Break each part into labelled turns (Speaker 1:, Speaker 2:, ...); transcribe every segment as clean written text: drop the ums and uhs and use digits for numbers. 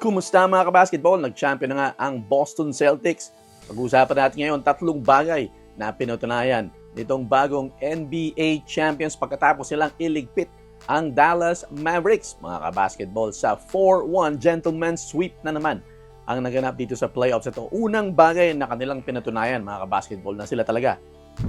Speaker 1: Kumusta mga kabasketball? Nag-champion na nga ang Boston Celtics. Pag-uusapan natin ngayon tatlong bagay na pinatunayan nitong bagong NBA champions pagkatapos silang iligpit ang Dallas Mavericks. Mga kabasketball, sa 4-1 gentleman's sweep na naman ang naganap dito sa playoffs. Ito unang bagay na kanilang pinatunayan mga kabasketball na sila talaga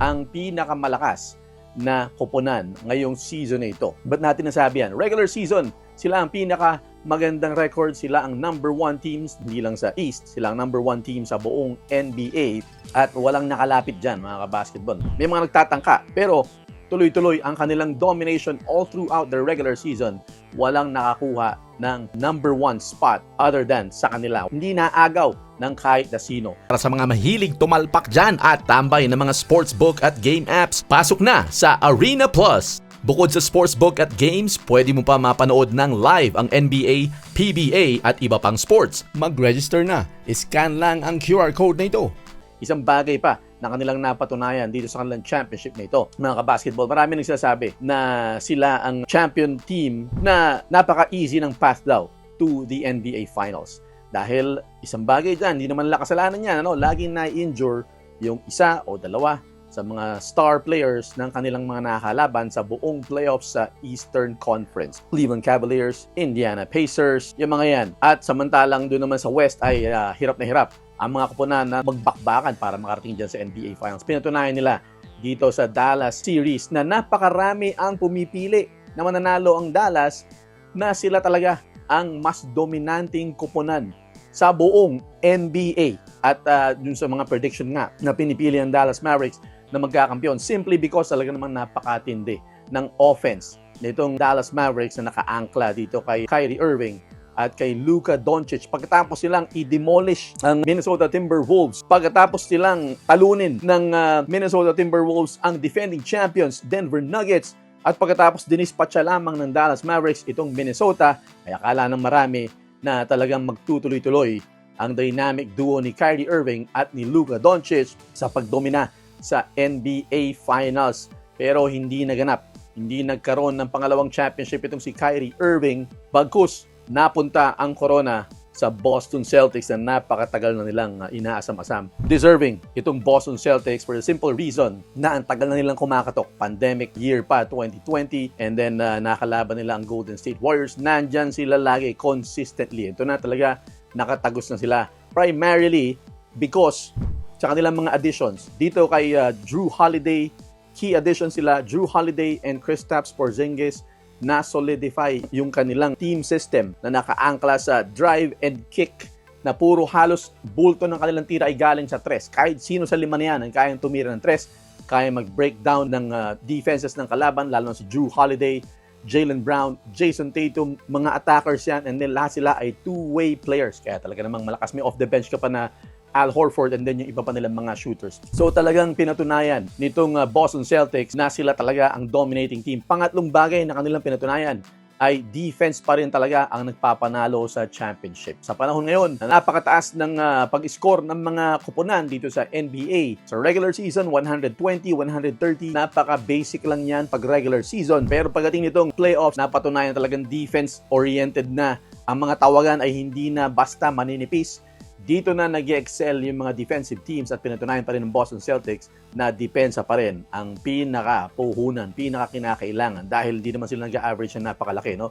Speaker 1: ang pinakamalakas na koponan ngayong season na ito. Ba't natin nasabi yan? Regular season, sila ang pinaka magandang record, sila ang number 1 teams, hindi lang sa East, sila ang number 1 team sa buong NBA at walang nakalapit dyan mga kabasketball. May mga nagtatangka, pero tuloy-tuloy ang kanilang domination all throughout the regular season. Walang nakakuha ng number 1 spot other than sa kanila. Hindi naagaw ng kahit na sino.
Speaker 2: Para sa mga mahilig tumalpak dyan at tambay ng mga sportsbook at game apps, pasok na sa Arena Plus. Bukod sa sportsbook at games, pwede mo pa mapanood ng live ang NBA, PBA at iba pang sports. Mag-register na. Scan lang ang QR code na ito.
Speaker 1: Isang bagay pa na kanilang napatunayan dito sa kanilang championship na ito. Mga kabasketball, marami nagsasabi na sila ang champion team na napaka-easy ng path daw to the NBA Finals. Dahil isang bagay dyan, hindi naman kasalanan yan. Laging na-injure yung isa o dalawa sa mga star players ng kanilang mga nakakalaban sa buong playoffs sa Eastern Conference. Cleveland Cavaliers, Indiana Pacers, yung mga yan. At samantalang doon naman sa West ay hirap na hirap ang mga koponan na magbakbakan para makarating dyan sa NBA Finals. Pinatunayan nila dito sa Dallas series na napakarami ang pumipili na mananalo ang Dallas, na sila talaga ang mas dominanting koponan sa buong NBA. At dun sa mga prediction nga na pinipili ang Dallas Mavericks na magkakampiyon simply because talaga namang napakatindi ng offense nitong Dallas Mavericks na nakaangkla dito kay Kyrie Irving at kay Luka Doncic. Pagkatapos silang i-demolish ang Minnesota Timberwolves, pagkatapos silang talunin ng Minnesota Timberwolves ang defending champions Denver Nuggets, at pagkatapos dinispatcha lamang ng Dallas Mavericks itong Minnesota, ay akala ng marami na talagang magtutuloy-tuloy ang dynamic duo ni Kyrie Irving at ni Luka Doncic sa pagdomina sa NBA Finals. Pero hindi naganap. Hindi nagkaroon ng pangalawang championship itong si Kyrie Irving, bagkus napunta ang corona sa Boston Celtics na napakatagal na nilang inaasam-asam. Deserving itong Boston Celtics for the simple reason na ang tagal na nilang kumakatok. Pandemic year pa, 2020, and then nakalaban nila ang Golden State Warriors. Nandyan sila lagi, consistently. Ito na talaga, nakatagos na sila. Primarily because sa kanilang mga additions. Dito kay Drew Holiday, key addition sila, Drew Holiday and Kristaps Porzingis, na solidify yung kanilang team system na nakaangkla sa drive and kick na puro halos bulto ng kanilang tira ay galing sa tres. Kahit sino sa lima na yan ang kayang tumira ng tres, kaya mag-breakdown ng defenses ng kalaban, lalo na si Drew Holiday, Jaylen Brown, Jason Tatum, mga attackers yan, and then lahat sila ay two-way players. Kaya talaga namang malakas. May off the bench ka pa na Al Horford and then yung iba pa nilang mga shooters. So talagang pinatunayan nitong Boston Celtics na sila talaga ang dominating team. Pangatlong bagay na kanilang pinatunayan ay defense pa rin talaga ang nagpapanalo sa championship. Sa panahon ngayon, napakataas ng pag-score ng mga koponan dito sa NBA. Sa regular season, 120, 130. Napaka-basic lang yan pag regular season. Pero pagdating nitong playoffs, napatunayan talagang defense-oriented na. Ang mga tawagan ay hindi na basta maninipis. Dito na nag-excel yung mga defensive teams at pinatunayan pa rin ng Boston Celtics na depensa pa rin ang pinaka-puhunan, pinaka-kinakailangan dahil di naman sila nag-average na napakalaki.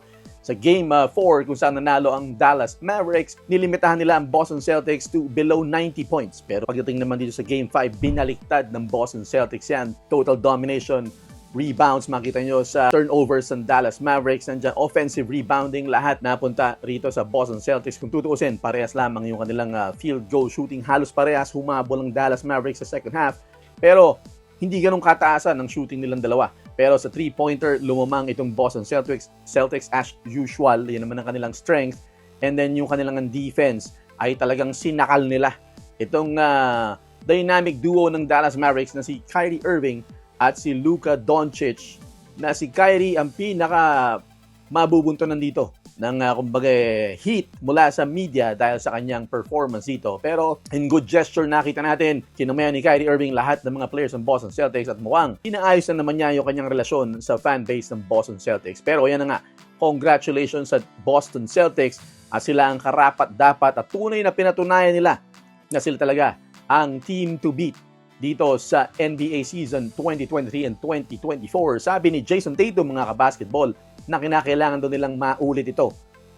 Speaker 1: Sa Game 4, kung saan nanalo ang Dallas Mavericks, nilimitahan nila ang Boston Celtics to below 90 points. Pero pagdating naman dito sa Game 5, binaliktad ng Boston Celtics yan. Total domination, rebounds, makita nyo sa turnovers ng Dallas Mavericks, nandiyan offensive rebounding, lahat napunta rito sa Boston Celtics. Kung tutuusin, parehas lamang yung kanilang field goal shooting, halos parehas, humabol ang Dallas Mavericks sa second half, pero hindi ganun kataasan ng shooting nilang dalawa. Pero sa 3-pointer, lumamang itong Boston Celtics as usual, yun naman ang kanilang strength, and then yung kanilang defense ay talagang sinakal nila itong dynamic duo ng Dallas Mavericks na si Kyrie Irving at si Luka Doncic, na si Kyrie ang pinaka mabubuntonan dito ng kumbaga heat mula sa media dahil sa kanyang performance dito. Pero in good gesture, nakita natin kinamayan ni Kyrie Irving lahat ng mga players ng Boston Celtics at mukhang inaayos na naman niya yung kanyang relasyon sa fanbase ng Boston Celtics. Pero yan na nga, congratulations sa Boston Celtics at sila ang karapat-dapat at tunay na pinatunayan nila na sila talaga ang team to beat dito sa NBA season 2023 and 2024. Sabi ni Jason Tatum, mga kabasketball, na kinakailangan daw nilang maulit ito.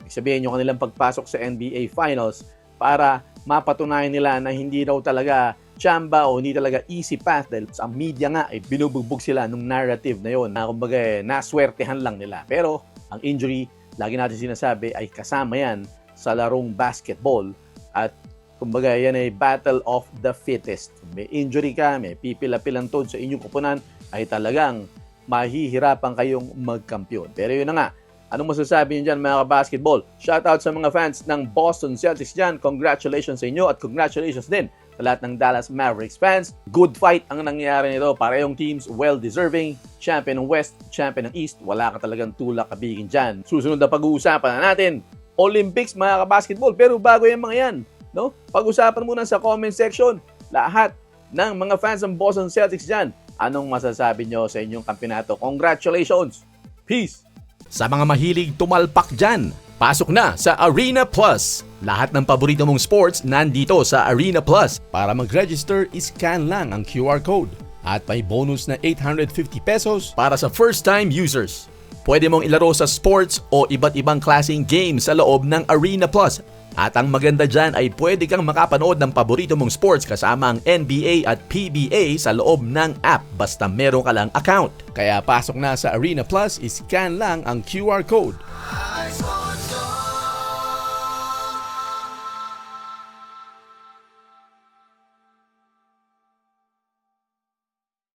Speaker 1: Ibig sabihin yung kanilang pagpasok sa NBA Finals para mapatunayan nila na hindi daw talaga tsamba o hindi talaga easy path dahil sa media nga ay binubugbog sila nung narrative na yon na kumbaga naswertehan lang nila. Pero ang injury, lagi natin sinasabi, ay kasama yan sa larong basketball at kumbaga yan ay battle of the fittest. May injury ka, may pipila-pilang tod sa inyong kupunan, ay talagang mahihirapan kayong magkampiyon. Pero yun na nga, anong masasabi niyo dyan mga basketball? Shoutout sa mga fans ng Boston Celtics dyan. Congratulations sa inyo at congratulations din sa lahat ng Dallas Mavericks fans. Good fight ang nangyayari nito. Parehong teams, well-deserving. Champion ng West, champion ng East. Wala ka talagang tulak kabigin dyan. Susunod na pag-uusapan na natin, Olympics mga kabasketball. Pero bago yung mga yan, no? Pag-usapan muna sa comment section lahat ng mga fans ng Boston Celtics dyan. Anong masasabi nyo sa inyong kampyonato? Congratulations! Peace!
Speaker 2: Sa mga mahilig tumalpak dyan, pasok na sa Arena Plus. Lahat ng paborito mong sports nandito sa Arena Plus. Para mag-register, iscan lang ang QR code. At may bonus na 850 pesos para sa first-time users. Pwede mong ilaro sa sports o iba't ibang klaseng games sa loob ng Arena Plus. At ang maganda dyan ay pwede kang makapanood ng paborito mong sports kasama ang NBA at PBA sa loob ng app basta meron ka lang account. Kaya pasok na sa Arena Plus, iscan lang ang QR code.